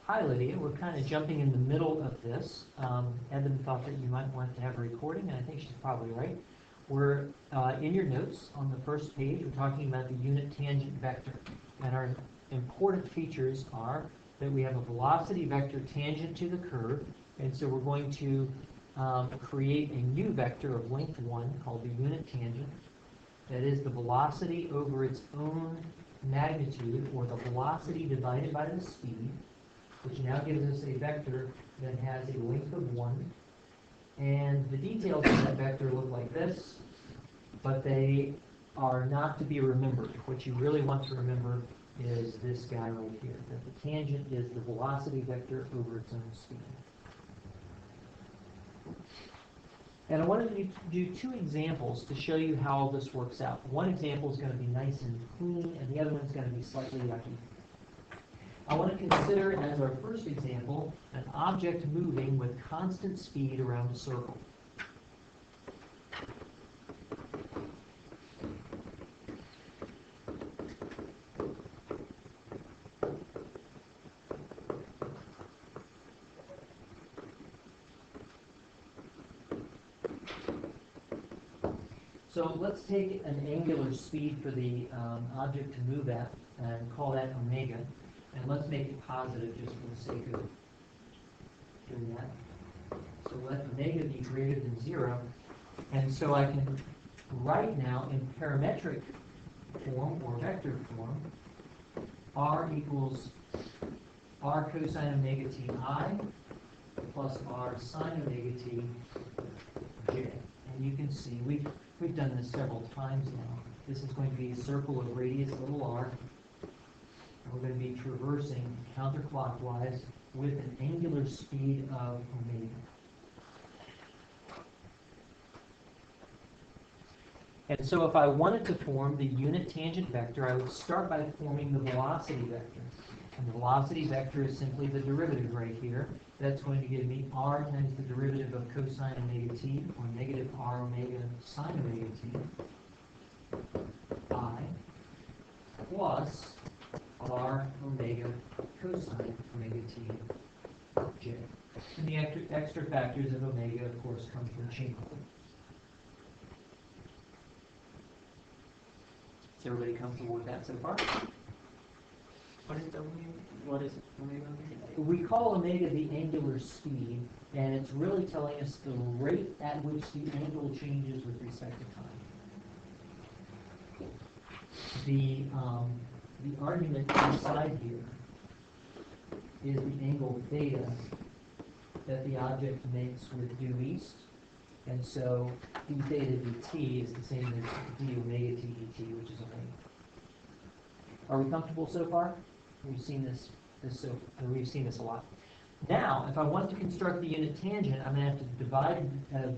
Hi, Lydia. We're kind of jumping in the middle of this. Evan thought that you might want to have a recording, and I think she's probably right. We're in your notes on the first page. We're talking about the unit tangent vector. And our important features are that we have a velocity vector tangent to the curve. And so we're going to create a new vector of length 1 called the unit tangent. That is the velocity over its own magnitude, or the velocity divided by the speed, which now gives us a vector that has a length of 1. And the details of that vector look like this, but they are not to be remembered. What you really want to remember is this guy right here, that the tangent is the velocity vector over its own speed. And I wanted to do 2 examples to show you how this works out. One example is going to be nice and clean, and the other one's going to be slightly yucky. I want to consider, as our first example, an object moving with constant speed around a circle. So let's take an angular speed for the object to move at and call that omega. And let's make it positive just for the sake of doing that. So let omega be greater than 0. And so I can write now in parametric form or vector form, r equals r cosine omega t I plus r sine omega t j. And you can see we've done this several times now. This is going to be a circle of radius little r. We're going to be traversing counterclockwise with an angular speed of omega. And so if I wanted to form the unit tangent vector, I would start by forming the velocity vector. And the velocity vector is simply the derivative right here. That's going to give me r times the derivative of cosine omega t, or negative r omega sine omega t, I, plus r omega cosine omega t j. And the extra factors of omega, of course, come from chain rule. Is everybody comfortable with that so far? What is omega? What is omega? We call omega the angular speed, and it's really telling us the rate at which the angle changes with respect to time. The argument inside here is the angle theta that the object makes with due east. And so d theta dt is the same as d omega t dt, which is omega. Are we comfortable so far? We've seen this a lot. Now, if I want to construct the unit tangent, I'm going to have to divide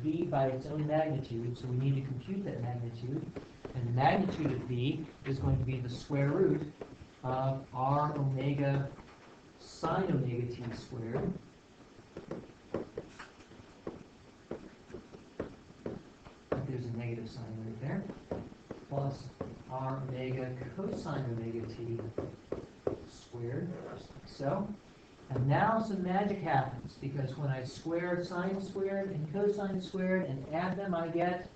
v by its own magnitude, so we need to compute that magnitude. And the magnitude of v is going to be the square root of r omega sine omega t squared there's a negative sign right there, plus r omega cosine omega t squared. So, and now some magic happens, because when I square sine squared and cosine squared and add them, I get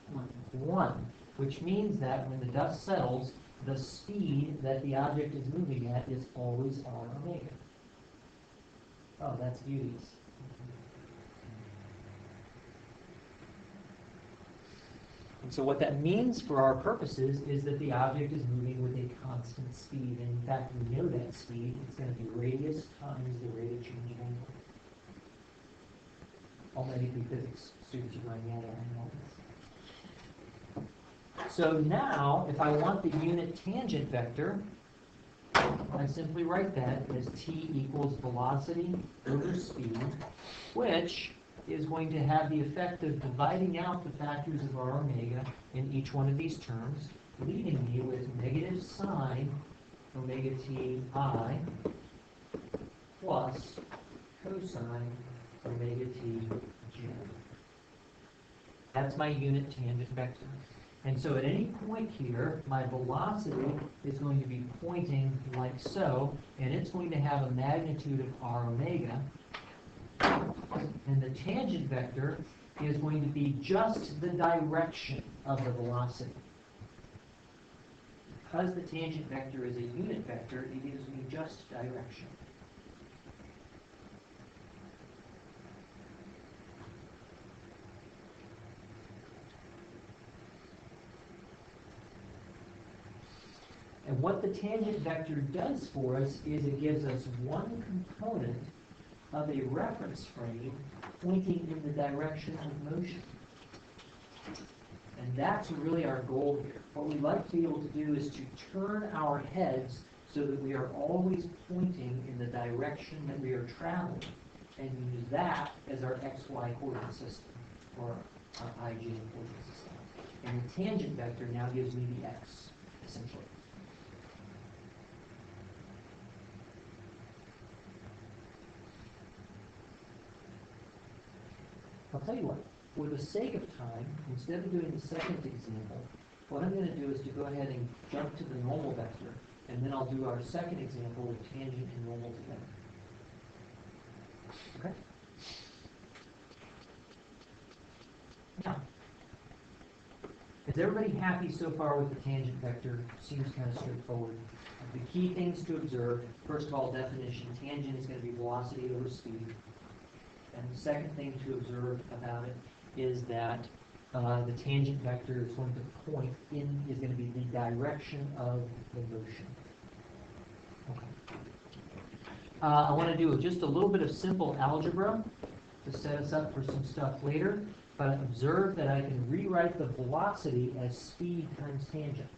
1, which means that when the dust settles, the speed that the object is moving at is always r omega. Oh, that's beauties. And so what that means for our purposes is that the object is moving with a constant speed. And in fact, we know that speed. It's going to be radius times the rate of change of angle. All medically physics students are going, yeah, I know this. So now, if I want the unit tangent vector, I simply write that as t equals velocity over speed, which is going to have the effect of dividing out the factors of r omega in each one of these terms, leaving me with negative sine omega t I plus cosine omega t j. That's my unit tangent vector. And so at any point here, my velocity is going to be pointing like so, and it's going to have a magnitude of r omega. And the tangent vector is going to be just the direction of the velocity. Because the tangent vector is a unit vector, it gives me just direction. And what the tangent vector does for us is it gives us one component of a reference frame pointing in the direction of motion. And that's really our goal here. What we'd like to be able to do is to turn our heads so that we are always pointing in the direction that we are traveling, and use that as our XY coordinate system, or our IG coordinate system. And the tangent vector now gives me the X, essentially. I'll tell you what, for the sake of time, instead of doing the second example, what I'm going to do is to go ahead and jump to the normal vector, and then I'll do our second example with tangent and normal together. Okay? Now, is everybody happy so far with the tangent vector? Seems kind of straightforward. The key things to observe, first of all, definition, tangent is going to be velocity over speed. And the second thing to observe about it is that the tangent vector is going to point in, is going to be the direction of the motion. Okay. I want to do just a little bit of simple algebra to set us up for some stuff later, but observe that I can rewrite the velocity as speed times tangent.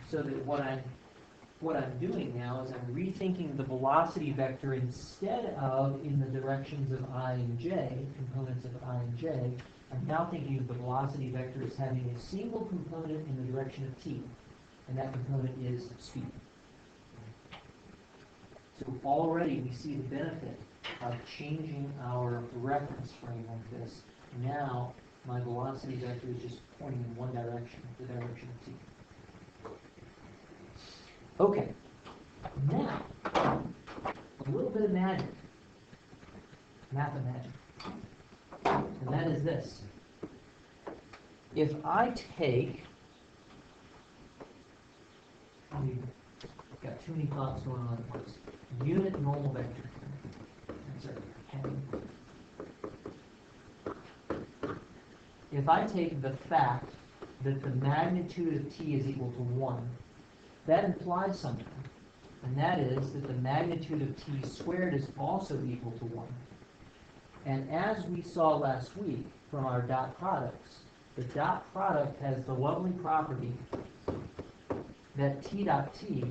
So that what I'm doing now is I'm rethinking the velocity vector instead of in the directions of I and j, components of I and j. I'm now thinking of the velocity vector as having a single component in the direction of t, and that component is speed. So already we see the benefit of changing our reference frame like this. Now my velocity vector is just pointing in one direction, the direction of t. Okay, now, a little bit of magic, math and magic, and that is this. If I take, I've got too many thoughts going on at once, unit normal vector, that's our heading. If I take the fact that the magnitude of t is equal to 1, that implies something, and that is that the magnitude of t squared is also equal to 1. And as we saw last week from our dot products, the dot product has the lovely property that t dot t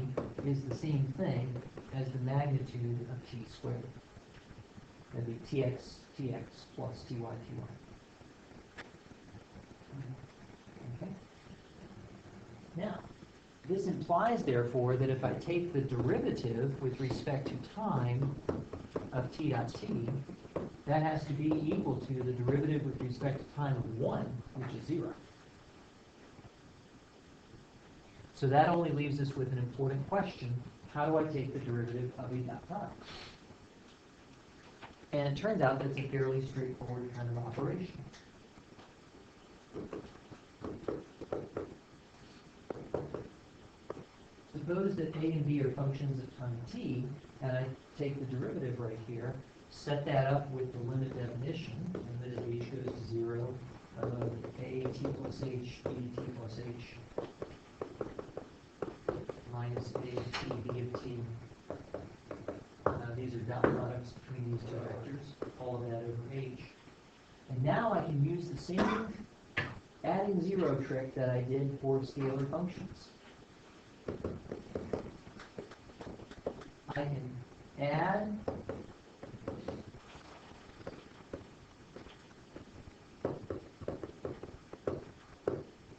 is the same thing as the magnitude of t squared. That'd be tx plus ty. Okay? Now, this implies, therefore, that if I take the derivative with respect to time of t dot t, that has to be equal to the derivative with respect to time of 1, which is 0. So that only leaves us with an important question. How do I take the derivative of a dot product? And it turns out that it's a fairly straightforward kind of operation. Suppose that a and b are functions of time t, and I take the derivative right here, set that up with the limit definition, and that as h goes to 0, of a t plus h, b t plus h, minus a t b of t. These are dot products between these two vectors, all of that over h. And now I can use the same adding 0 trick that I did for scalar functions. I can add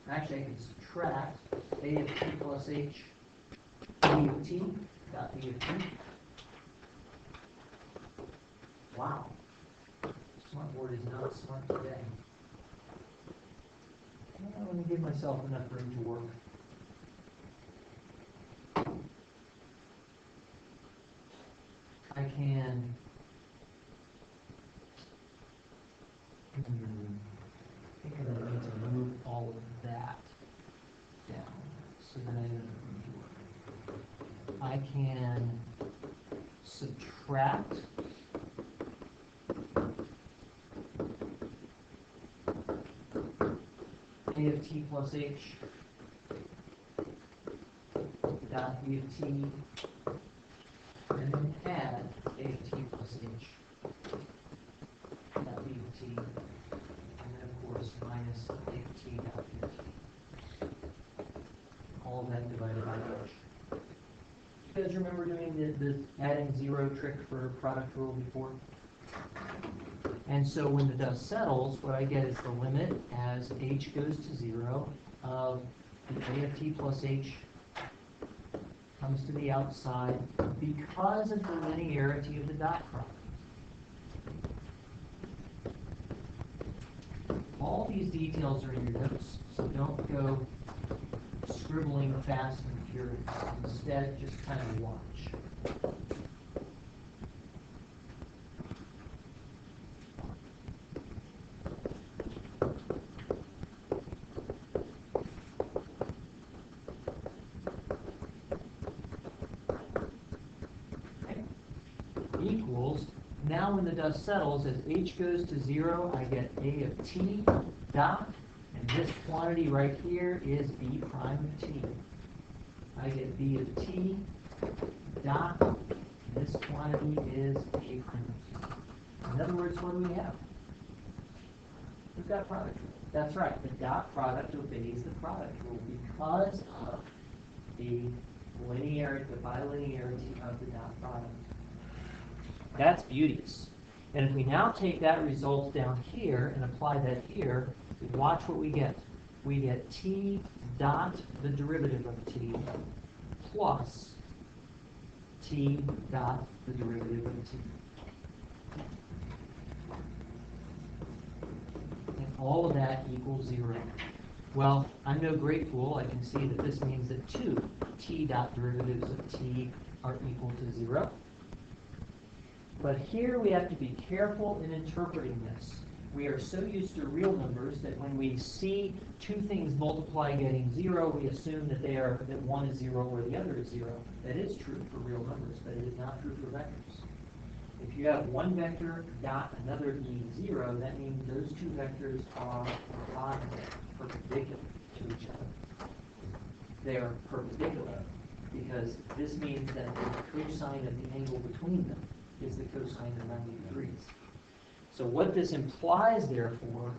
actually I can subtract a of t plus h b of t dot b of t. Wow. Smartboard is not smart today. going to give myself enough room to work. I can I think I'm going to need to move all of that down so that I have enough room to work. I can subtract A of t plus h dot b of t, and then add A of t plus h dot b of t, and then of course minus A of t dot b of t. All of that divided by h. You guys remember doing the adding zero trick for product rule before? And so when the dust settles, what I get is the limit as h goes to 0 of the A of t plus h comes to the outside because of the linearity of the dot product. All these details are in your notes, so don't go scribbling fast and furious. Instead, just kind of watch. Equals, now when the dust settles, as h goes to 0, I get A of t dot, and this quantity right here is B prime of t. I get B of t dot, and this quantity is A prime of t. In other words, what do we have? We've got product rule. That's right, the dot product obeys the product rule because of the linearity, the bilinearity of the dot product. That's beauteous. And if we now take that result down here and apply that here, watch what we get. We get t dot, the derivative of t, plus t dot, the derivative of t. And all of that equals 0. Well, I'm no great fool. I can see that this means that two t dot derivatives of t are equal to 0. But here we have to be careful in interpreting this. We are so used to real numbers that when we see two things multiply getting 0, we assume that that one is 0 or the other is 0. That is true for real numbers, but it is not true for vectors. If you have one vector dot another being 0, that means those two vectors are perpendicular to each other. They are perpendicular because this means that the cosine of the angle between them is the cosine of 90 degrees. So what this implies, therefore,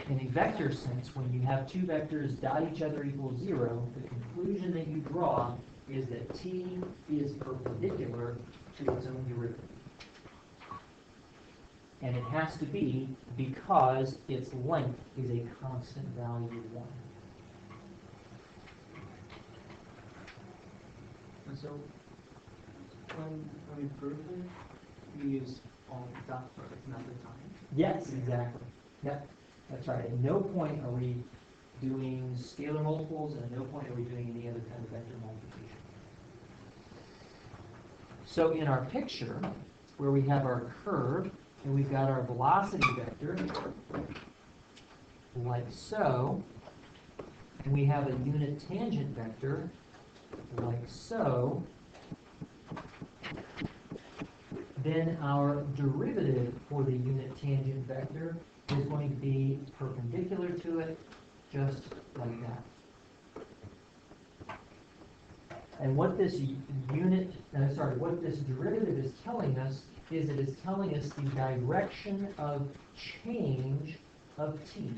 in a vector sense, when you have two vectors dot each other equals 0, the conclusion that you draw is that t is perpendicular to its own derivative. And it has to be because its length is a constant value 1. And so when we prove it, we use all dot products method time. Yes, exactly. Yep, that's right. At no point are we doing scalar multiples, and at no point are we doing any other kind of vector multiplication. So in our picture, where we have our curve, and we've got our velocity vector, like so, and we have a unit tangent vector, like so, then our derivative for the unit tangent vector is going to be perpendicular to it, just like that. And what this what this derivative is telling us is it is telling us the direction of change of t.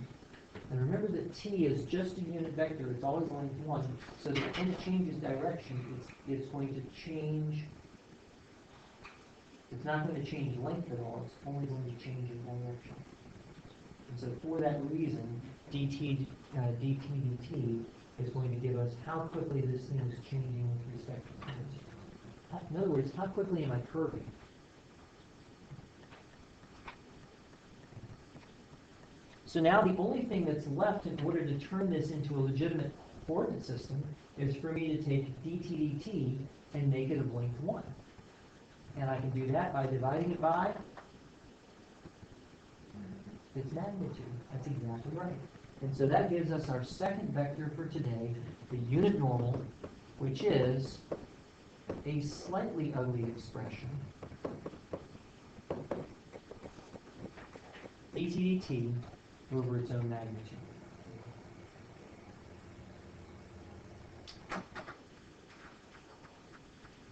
And remember that t is just a unit vector, it's always length 1, so that when it changes direction, it's going to change. It's not going to change length at all, it's only going to change in direction. And so for that reason, dt dt is going to give us how quickly this thing is changing with respect to time. In other words, how quickly am I curving? So now the only thing that's left in order to turn this into a legitimate coordinate system is for me to take dt dt and make it of length 1. And I can do that by dividing it by its magnitude. That's exactly right. And so that gives us our second vector for today, the unit normal, which is a slightly ugly expression, dt dt over its own magnitude.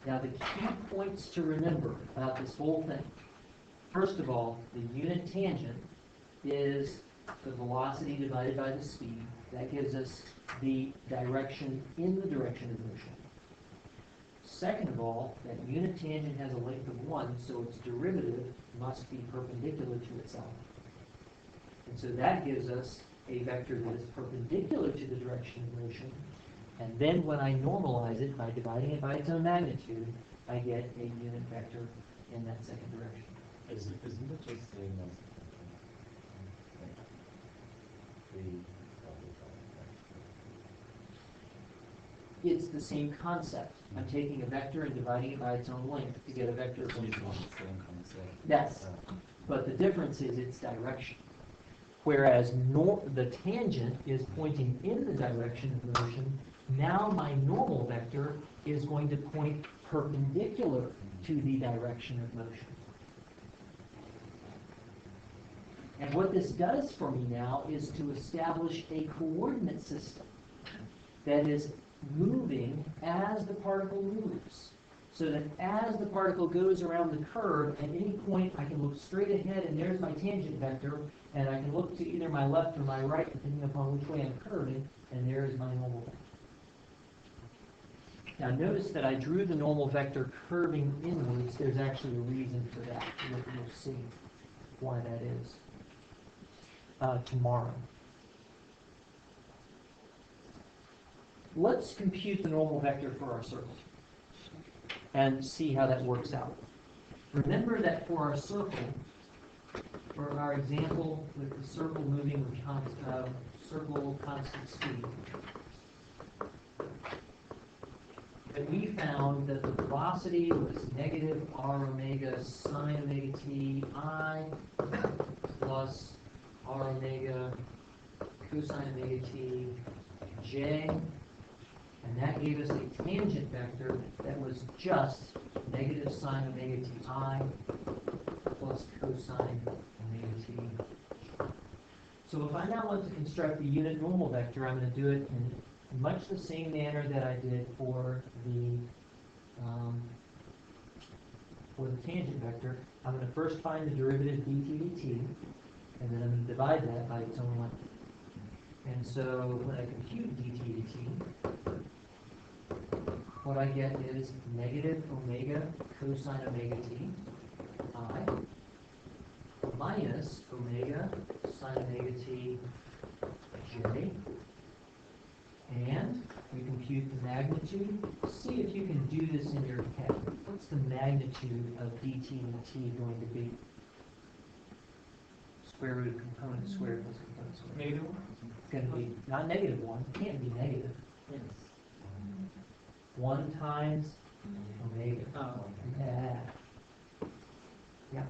Now the key points to remember about this whole thing. First of all, the unit tangent is the velocity divided by the speed. That gives us the direction in the direction of motion. Second of all, that unit tangent has a length of 1, so its derivative must be perpendicular to itself. And so that gives us a vector that is perpendicular to the direction of motion. And then when I normalize it by dividing it by its own magnitude, I get a unit vector in that second direction. Isn't it just saying that It's the same concept. I'm taking a vector and dividing it by its own length to get a vector of length 1. Yes, but the difference is its direction. Whereas the tangent is pointing in the direction of motion, now my normal vector is going to point perpendicular to the direction of motion. And what this does for me now is to establish a coordinate system that is moving as the particle moves. So that as the particle goes around the curve, at any point I can look straight ahead and there's my tangent vector, and I can look to either my left or my right depending upon which way I'm curving, and there is my normal vector. Now notice that I drew the normal vector curving inwards. There's actually a reason for that. You'll see why that is tomorrow. Let's compute the normal vector for our circle and see how that works out. Remember that for our circle, for our example with the circle moving with circle constant speed, that we found that the velocity was negative r omega sine omega t I plus r omega cosine omega t j, and that gave us a tangent vector that was just negative sine omega t I plus cosine omega t. So if I now want to construct the unit normal vector, I'm going to do it in much the same manner that I did for the tangent vector. I'm going to first find the derivative dt dt, and then I'm going to divide that by its own length. And so when I compute dt dt, what I get is negative omega cosine omega t I minus omega sine omega t j. And we compute the magnitude. See if you can do this in your head. What's the magnitude of dt dt going to be? Square root of component squared plus component squared. Negative 1? It's going to be not negative 1. It can't be negative. Yes. 1 times omega. Oh, Yeah. Yeah.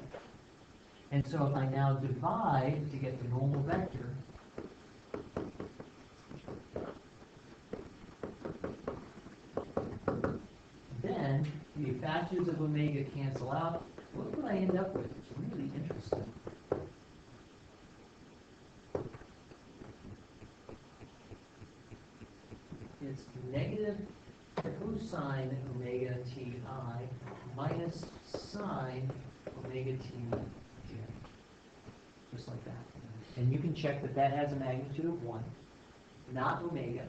And so if I now divide to get the normal vector, then the factors of omega cancel out. Look what I end up with. It's really interesting. It's negative cosine omega t I minus sine omega t j. Just like that. And you can check that that has a magnitude of 1, not omega.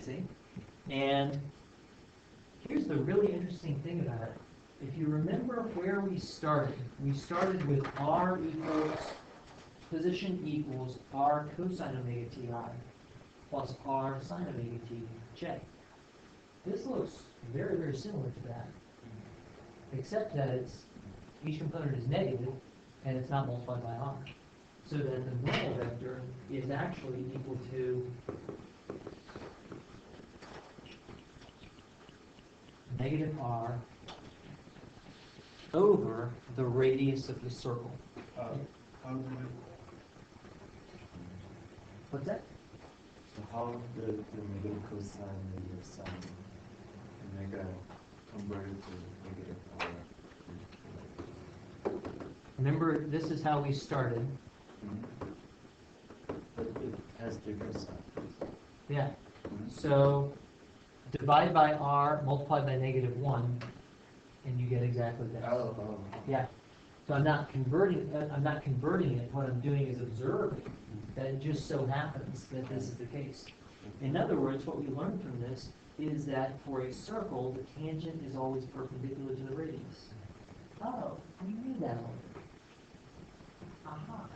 See? And here's the really interesting thing about it. If you remember where we started with r equals, position equals r cosine omega ti plus r sine omega t j. This looks very, very similar to that, except that each component is negative and it's not multiplied by r. so that the normal vector is actually equal to negative r over the radius of the circle. How do What's that? So how the negative cosine, negative sine, omega converted to negative r? Remember, this is how we started. But it has different signs. Yeah. So divide by r, multiply by negative 1, and you get exactly this. Oh. Yeah. So I'm not converting it. What I'm doing is observing that it just so happens that this is the case. In other words, what we learned from this is that for a circle, the tangent is always perpendicular to the radius. Oh, we knew that already. Aha.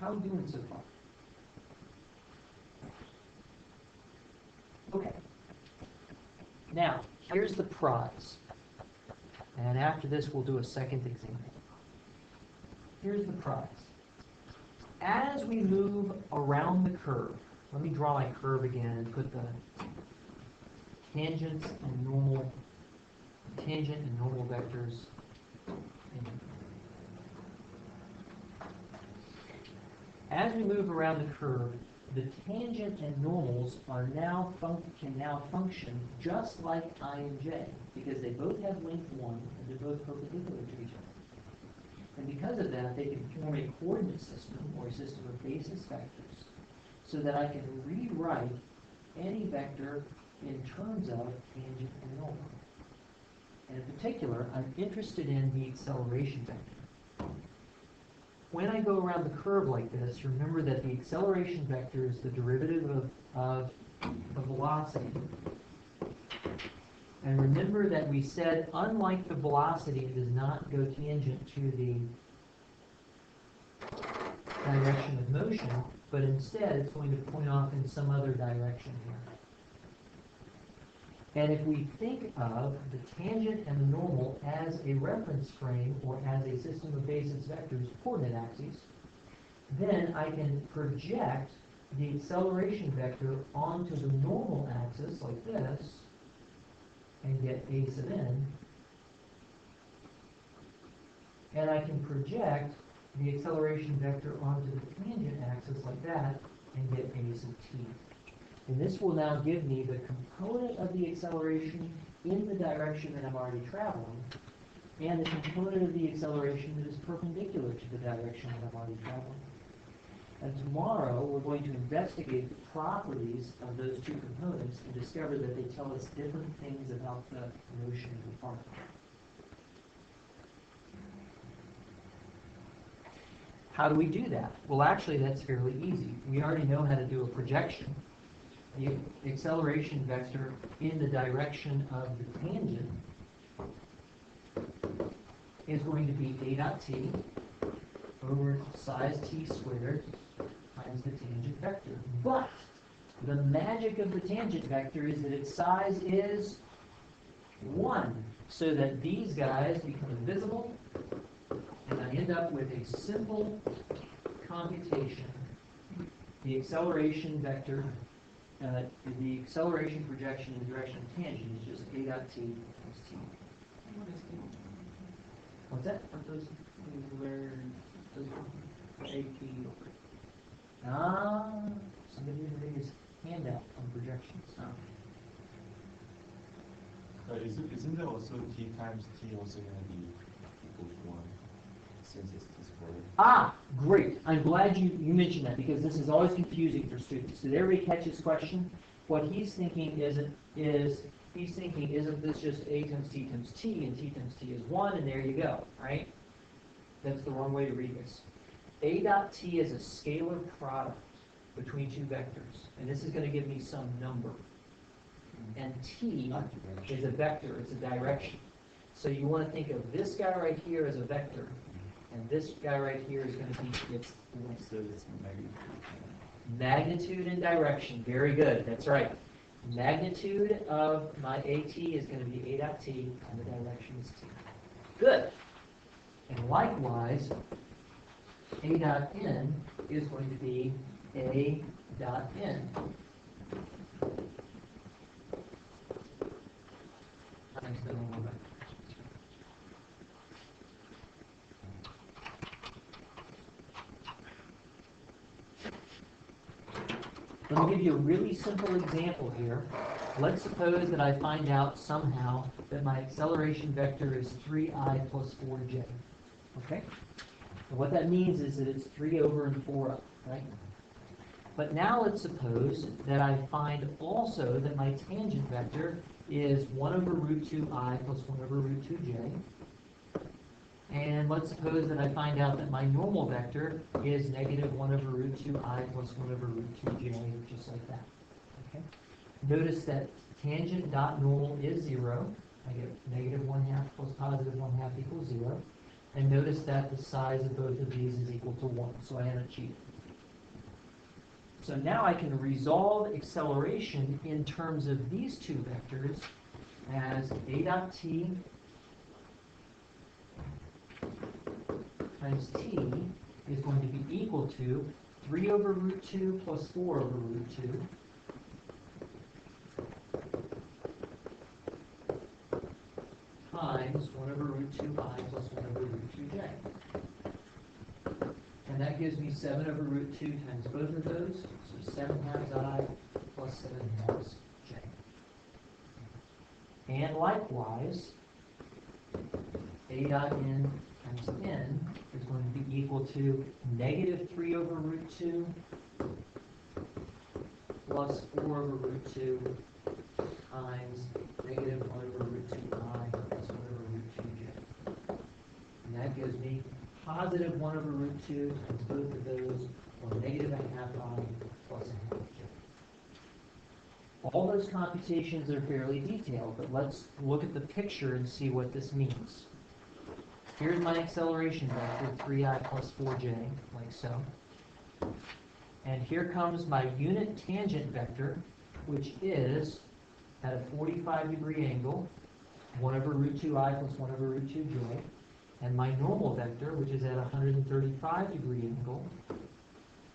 How are we doing so far? Okay. Now, here's the prize. And after this, we'll do a second example. Here's the prize. As we move around the curve, let me draw my curve again and put the tangent and normal vectors in. As we move around the curve, the tangent and normals are can now function just like I and j, because they both have length 1 and they're both perpendicular to each other. And because of that, they can form a coordinate system or a system of basis vectors, so that I can rewrite any vector in terms of tangent and normal. And in particular, I'm interested in the acceleration vector. When I go around the curve like this, remember that the acceleration vector is the derivative of the velocity. And remember that we said, unlike the velocity, it does not go tangent to the direction of motion, but instead it's going to point off in some other direction here. And if we think of the tangent and the normal as a reference frame or as a system of basis vectors, coordinate axes, then I can project the acceleration vector onto the normal axis like this and get a sub n. And I can project the acceleration vector onto the tangent axis like that and get a sub t. And this will now give me the component of the acceleration in the direction that I'm already traveling, and the component of the acceleration that is perpendicular to the direction that I'm already traveling. And tomorrow, we're going to investigate the properties of those two components and discover that they tell us different things about the motion of the particle. How do we do that? Well, actually, that's fairly easy. We already know how to do a projection. The acceleration vector in the direction of the tangent is going to be a dot t over size t squared times the tangent vector. But the magic of the tangent vector is that its size is 1, so that these guys become invisible, and I end up with a simple computation. The acceleration vector, the acceleration projection in the direction of tangent is just a dot t times t. What is t? What's that? Are those things where those AP over? Somebody didn't read his handout on projections. Isn't there also t times t also going to be equal to 1 since it's t squared? Great. I'm glad you mentioned that, because this is always confusing for students. Did everybody catch his question? What he's thinking isn't this just a times t, and t times t is 1, and there you go, right? That's the wrong way to read this. A dot t is a scalar product between two vectors, and this is going to give me some number. And t is a vector, it's a direction. So you want to think of this guy right here as a vector, and this guy right here is going to be its length. So it's magnitude. Magnitude and direction, very good, that's right. magnitude of my AT is going to be A dot T, and the direction is T. Good. And likewise, A dot N is going to be A dot N times the normal vector. Let me give you a really simple example here. Let's suppose that I find out somehow that my acceleration vector is 3i plus 4j. Okay? And what that means is that it's 3 over and 4 up, right? But now let's suppose that I find also that my tangent vector is 1 over root 2i plus 1 over root 2j. And let's suppose that I find out that my normal vector is negative 1 over root 2i plus 1 over root 2j, just like that. Okay? Notice that tangent dot normal is 0. I get negative 1/2 plus positive 1/2 equals 0. And notice that the size of both of these is equal to 1, so I haven't cheated. So now I can resolve acceleration in terms of these two vectors as A dot T times T is going to be equal to 3 over root 2 plus 4 over root 2 times 1 over root 2i plus 1 over root 2j. And that gives me 7 over root 2 times both of those, so 7 halves I plus 7 halves j. And likewise, A dot n times n is going to be equal to negative 3 over root 2 plus 4 over root 2 times negative 1 over root 2i plus 1 over root 2j. And that gives me positive 1 over root 2 times both of those, or negative 1/2 I plus 1/2 j. All those computations are fairly detailed, but let's look at the picture and see what this means. Here's my acceleration vector, 3i plus 4j, like so. And here comes my unit tangent vector, which is at a 45-degree angle, 1 over root 2i plus 1 over root 2j. And my normal vector, which is at a 135-degree angle,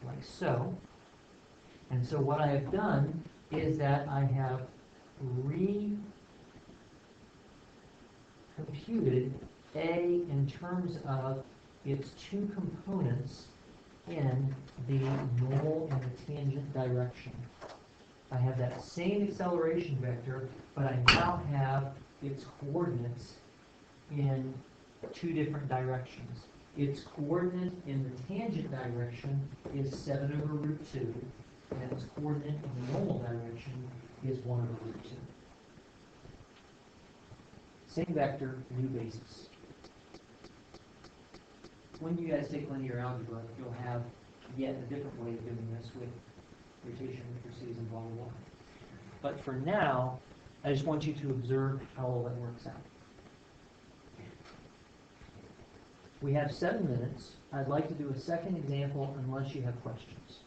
like so. And so what I have done is that I have recomputed A in terms of its two components in the normal and the tangent direction. I have that same acceleration vector, but I now have its coordinates in two different directions. Its coordinate in the tangent direction is 7 over root 2, and its coordinate in the normal direction is 1 over root 2. Same vector, new basis. When you guys take linear algebra, you'll have yet a different way of doing this with rotation matrices and blah, blah, blah. But for now, I just want you to observe how all that works out. We have 7 minutes. I'd like to do a second example unless you have questions.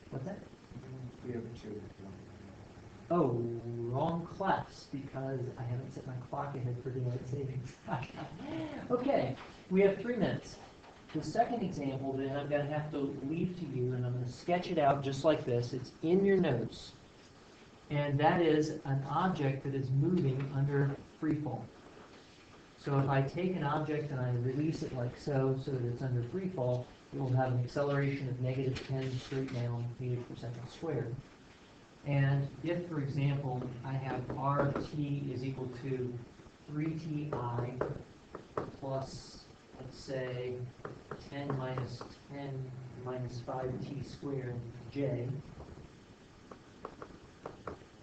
What's that? We have 2. Oh, wrong class, because I haven't set my clock ahead for daylight savings. Okay, we have 3 minutes. The second example, then, I'm going to have to leave to you, and I'm going to sketch it out just like this. It's in your notes. And that is an object that is moving under free fall. So if I take an object and I release it like so that it's under free fall, it will have an acceleration of negative 10 straight down meters per second squared. And if, for example, I have RT is equal to 3ti plus, let's say, 10 minus 10 minus 5t squared j,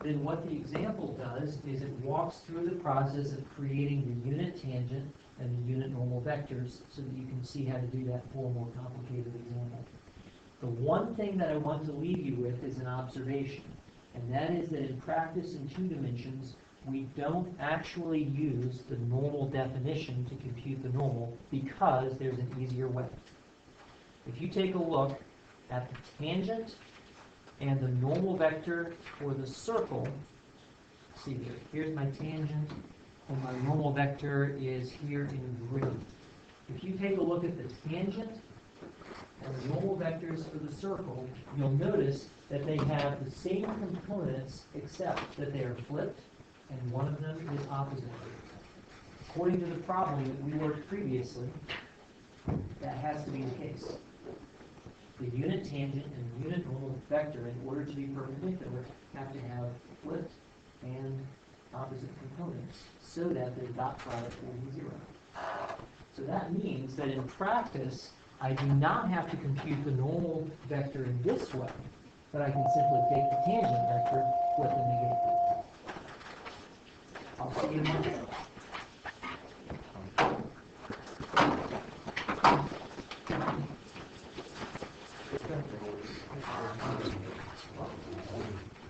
then what the example does is it walks through the process of creating the unit tangent and the unit normal vectors so that you can see how to do that for a more complicated example. The one thing that I want to leave you with is an observation, and that is that in practice in 2 dimensions, we don't actually use the normal definition to compute the normal because there's an easier way. If you take a look at the tangent And the normal vector for the circle, see here, here's my tangent, and my normal vector is here in green. If you take a look at the tangent and the normal vectors for the circle, you'll notice that they have the same components except that they are flipped and one of them is opposite. According to the problem that we worked previously, that has to be the case. The unit tangent and the unit normal vector, in order to be perpendicular, have to have flipped and opposite components so that the dot product will be 0. So that means that in practice, I do not have to compute the normal vector in this way, but I can simply take the tangent vector, flip and negate it. I'll see you in a moment.